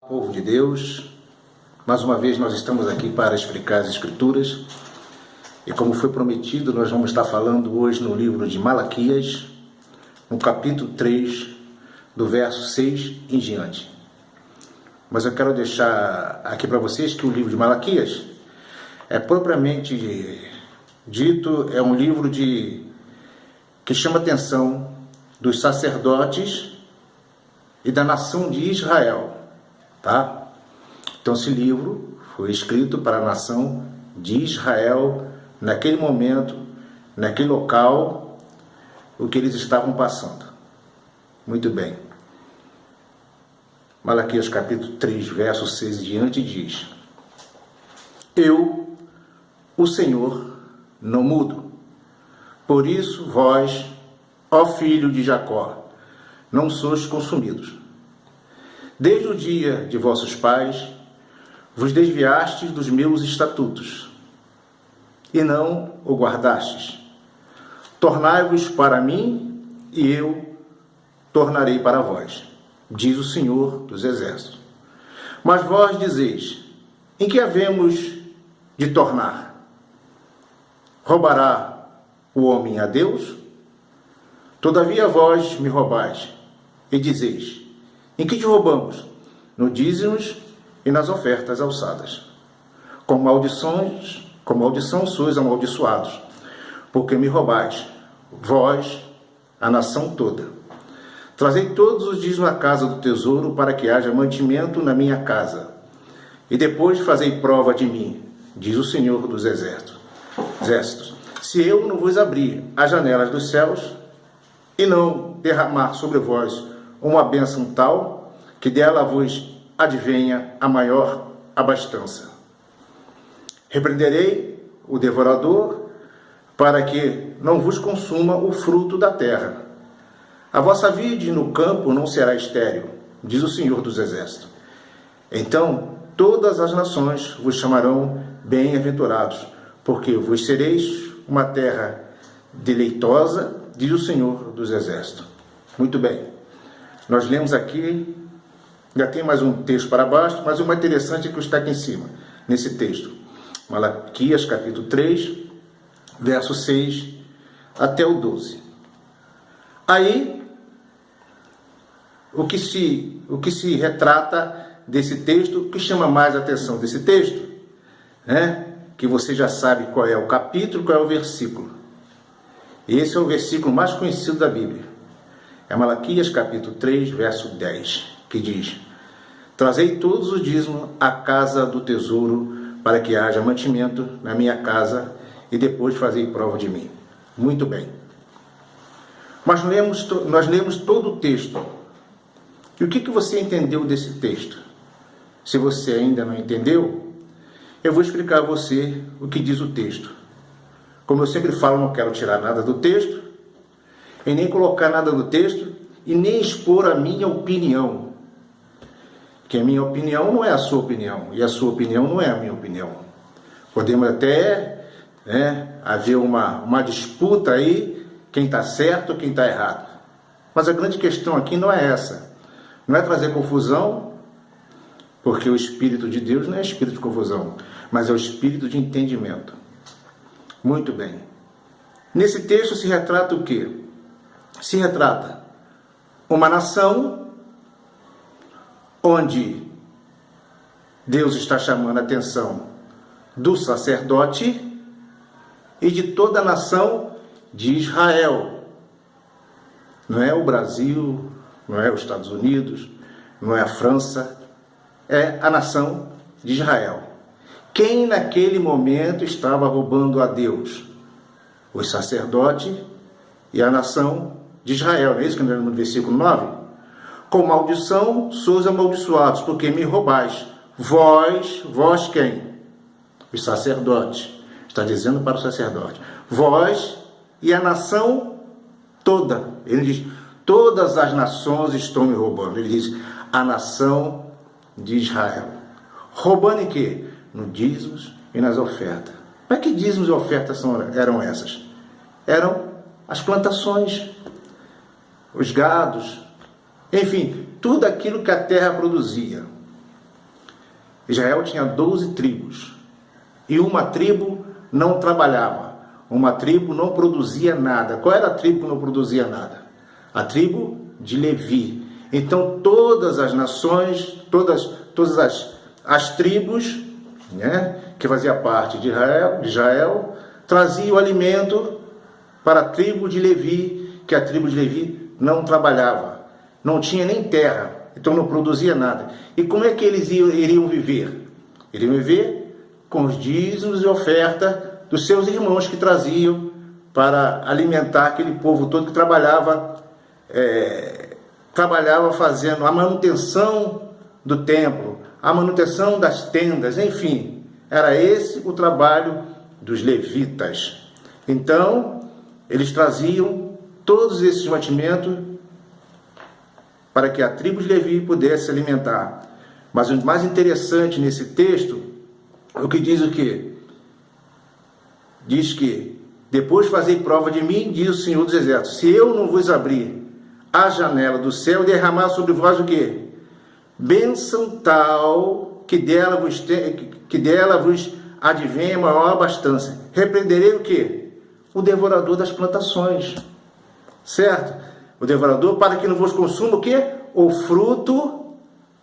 Povo de Deus, mais uma vez nós estamos aqui para explicar as Escrituras e, como foi prometido, nós vamos estar falando hoje no livro de Malaquias, no capítulo 3, do verso 6 em diante. Mas eu quero deixar aqui para vocês que o livro de Malaquias é propriamente dito, é um livro que chama a atenção dos sacerdotes e da nação de Israel. Tá? Então esse livro foi escrito para a nação de Israel naquele momento, naquele local, o que eles estavam passando. Muito bem. Malaquias capítulo 3, verso 6 em diante diz: Eu, o Senhor, não mudo. Por isso vós, ó filho de Jacó, não sois consumidos. Desde o dia de vossos pais, vos desviastes dos meus estatutos, e não o guardastes. Tornai-vos para mim, e eu tornarei para vós, diz o Senhor dos Exércitos. Mas vós dizeis: em que havemos de tornar? Roubará o homem a Deus? Todavia vós me roubais, e dizeis: em que te roubamos? No dízimos e nas ofertas alçadas. Com maldição sois amaldiçoados, porque me roubais, vós, a nação toda. Trazei todos os dízimos à casa do tesouro, para que haja mantimento na minha casa. E depois fazei prova de mim, diz o Senhor dos Exércitos. Se eu não vos abrir as janelas dos céus, e não derramar sobre vós uma bênção tal, que dela vos advenha a maior abastança. Repreenderei o devorador, para que não vos consuma o fruto da terra. A vossa vide no campo não será estéril, diz o Senhor dos Exércitos. Então todas as nações vos chamarão bem-aventurados, porque vos sereis uma terra deleitosa, diz o Senhor dos Exércitos. Muito bem, nós lemos aqui, ainda tem mais um texto para baixo, mas o mais interessante é que está aqui em cima, nesse texto. Malaquias capítulo 3, verso 6 até o 12. Aí, o que se retrata desse texto, o que chama mais a atenção desse texto, que você já sabe qual é o capítulo, qual é o versículo. Esse é o versículo mais conhecido da Bíblia. É Malaquias capítulo 3, verso 10, que diz: Trazei todos os dízimos à casa do tesouro, para que haja mantimento na minha casa, e depois fazei prova de mim. Muito bem. Mas nós lemos todo o texto. E o que você entendeu desse texto? Se você ainda não entendeu, eu vou explicar a você o que diz o texto. Como eu sempre falo, não quero tirar nada do texto, e nem colocar nada no texto, e nem expor a minha opinião. Que a minha opinião não é a sua opinião, e a sua opinião não é a minha opinião. Podemos até haver uma disputa aí, quem está certo ou quem está errado. Mas a grande questão aqui não é essa. Não é trazer confusão, porque o Espírito de Deus não é espírito de confusão, mas é o espírito de entendimento. Muito bem. Nesse texto se retrata o quê? Se retrata uma nação onde Deus está chamando a atenção do sacerdote e de toda a nação de Israel. Não é o Brasil, não é os Estados Unidos, não é a França, é a nação de Israel. Quem naquele momento estava roubando a Deus? Os sacerdotes e a nação de Israel. Não é isso que nós lemos no versículo 9? Com maldição sois amaldiçoados, porque me roubais. Vós quem? Os sacerdotes. Está dizendo para o sacerdote. Vós e a nação toda. Ele diz: todas as nações estão me roubando. Ele diz: a nação de Israel. Roubando em quê? No dízimos e nas ofertas. Mas que dízimos e ofertas eram essas? Eram as plantações, os gados, enfim, tudo aquilo que a terra produzia. Israel tinha 12 tribos. E uma tribo não trabalhava. Uma tribo não produzia nada. Qual era a tribo que não produzia nada? A tribo de Levi. Então todas as nações, todas as tribos, né, que fazia parte de Israel, traziam o alimento para a tribo de Levi, que a tribo de Levi não trabalhava, não tinha nem terra, então não produzia nada. E como é que eles iriam viver? Iriam viver com os dízimos e oferta dos seus irmãos que traziam para alimentar aquele povo todo que trabalhava fazendo a manutenção do templo, a manutenção das tendas, enfim, era esse o trabalho dos levitas. Então, eles traziam todos esses mantimentos para que a tribo de Levi pudesse se alimentar. Mas o mais interessante nesse texto é o que diz o quê? Diz que, depois fazei prova de mim, diz o Senhor dos Exércitos, se eu não vos abrir a janela do céu e derramar sobre vós o quê? Bênção tal que dela vos advenha maior abastança. Repreenderei o quê? O devorador das plantações. Certo? O devorador para que não vos consuma o quê? O fruto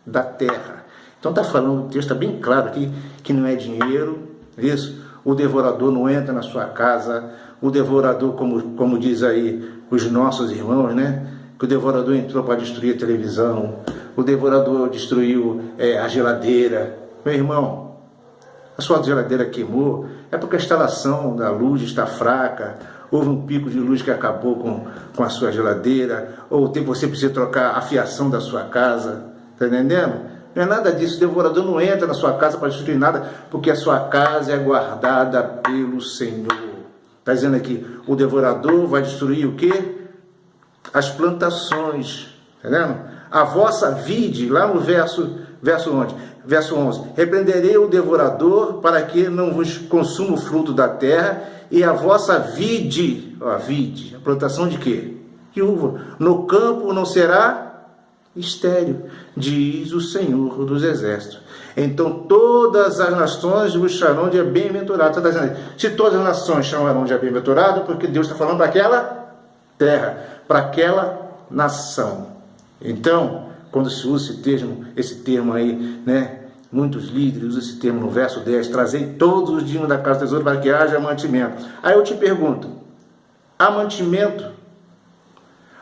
da terra. Então está falando, o texto está bem claro aqui, que não é dinheiro, isso. O devorador não entra na sua casa. O devorador, como diz aí os nossos irmãos, né? Que o devorador entrou para destruir a televisão. O devorador destruiu a geladeira. Meu irmão, a sua geladeira queimou, é porque a instalação da luz está fraca, houve um pico de luz que acabou com a sua geladeira, ou você precisa trocar a fiação da sua casa, está entendendo? Não é nada disso, o devorador não entra na sua casa para destruir nada, porque a sua casa é guardada pelo Senhor. Está dizendo aqui, o devorador vai destruir o quê? As plantações, está entendendo? A vossa vide, lá no verso 11, repreenderei o devorador para que não vos consuma o fruto da terra, e a vossa vide, a plantação de quê? De uva, no campo não será estéril, diz o Senhor dos Exércitos. Então todas as nações vos chamarão de bem-aventurado. Está dizendo, se todas as nações chamarão de bem-aventurado, porque Deus está falando para aquela terra, para aquela nação. Então, quando se usa esse termo aí, né? Muitos líderes usam esse termo no verso 10, trazei todos os dízimos da casa do tesouro para que haja mantimento. Aí eu te pergunto, há mantimento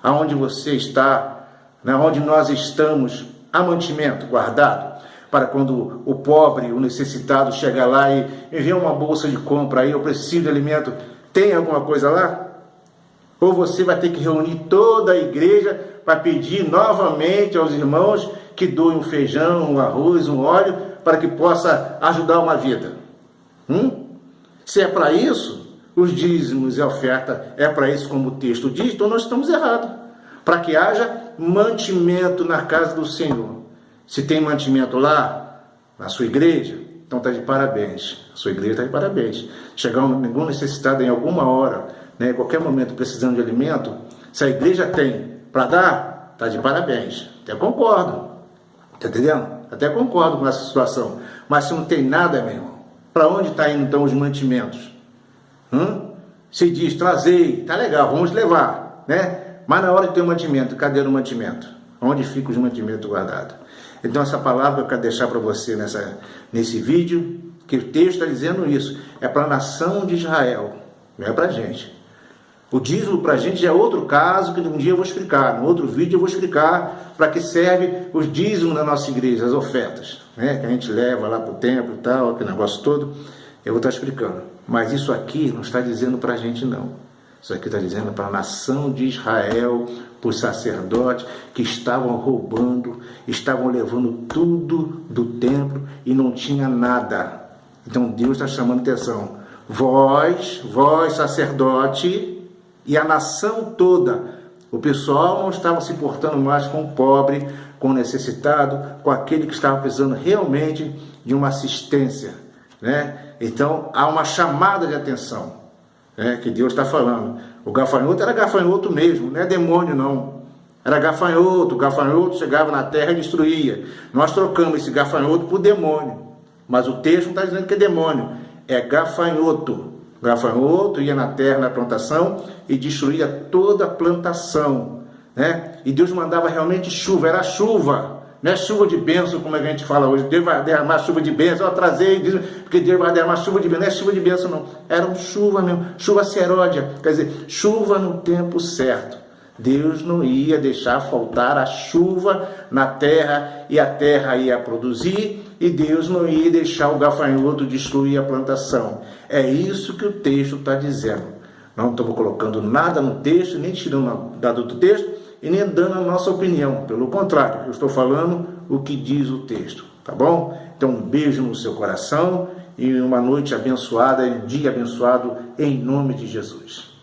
aonde você está, né, onde nós estamos, há mantimento guardado? Para quando o pobre, o necessitado chegar lá e vê uma bolsa de compra aí, eu preciso de alimento, tem alguma coisa lá? Ou você vai ter que reunir toda a igreja para pedir novamente aos irmãos que doem um feijão, um arroz, um óleo, para que possa ajudar uma vida? Se é para isso, os dízimos e a oferta é para isso, como o texto diz, então nós estamos errados. Para que haja mantimento na casa do Senhor. Se tem mantimento lá, na sua igreja, então está de parabéns. A sua igreja está de parabéns. Chegar algum necessitado em alguma hora, né, em qualquer momento precisando de alimento, se a igreja tem para dar, está de parabéns. Até concordo. Está entendendo? Até concordo com essa situação. Mas se não tem nada, meu irmão, para onde está indo então os mantimentos? Se diz, trazei, tá legal, vamos levar, né? Mas na hora de ter o mantimento, cadê o mantimento? Onde fica os mantimentos guardados? Então essa palavra eu quero deixar para você nesse vídeo, que o texto está dizendo isso. É para a nação de Israel, não é para a gente. O dízimo para a gente já é outro caso, que um dia eu vou explicar. No outro vídeo eu vou explicar para que serve os dízimos da nossa igreja, as ofertas, né? Que a gente leva lá para o templo e tal, aquele negócio todo. Eu vou estar explicando. Mas isso aqui não está dizendo para a gente não. Isso aqui está dizendo para a nação de Israel, para os sacerdotes que estavam roubando, estavam levando tudo do templo e não tinha nada. Então Deus está chamando atenção. Vós sacerdote, e a nação toda, o pessoal não estava se portando mais com o pobre, com o necessitado, com aquele que estava precisando realmente de uma assistência, né? Então há uma chamada de atenção, que Deus está falando. O gafanhoto era gafanhoto mesmo, não é demônio não. Era gafanhoto, o gafanhoto chegava na terra e destruía. Nós trocamos esse gafanhoto por demônio. Mas o texto não está dizendo que é demônio, é gafanhoto. Gafanhoto ia na terra, na plantação, e destruía toda a plantação, né? E Deus mandava realmente chuva, era chuva, não é chuva de bênção, como a gente fala hoje. Deus vai derramar chuva de bênção, eu trazei, porque Deus vai derramar chuva de bênção, não é chuva de bênção não, era chuva mesmo, chuva seródia, quer dizer, chuva no tempo certo. Deus não ia deixar faltar a chuva na terra, e a terra ia produzir, e Deus não ia deixar o gafanhoto destruir a plantação. É isso que o texto está dizendo. Não estamos colocando nada no texto, nem tirando nada do texto, e nem dando a nossa opinião. Pelo contrário, eu estou falando o que diz o texto, tá bom? Então, um beijo no seu coração, e uma noite abençoada, e um dia abençoado, em nome de Jesus.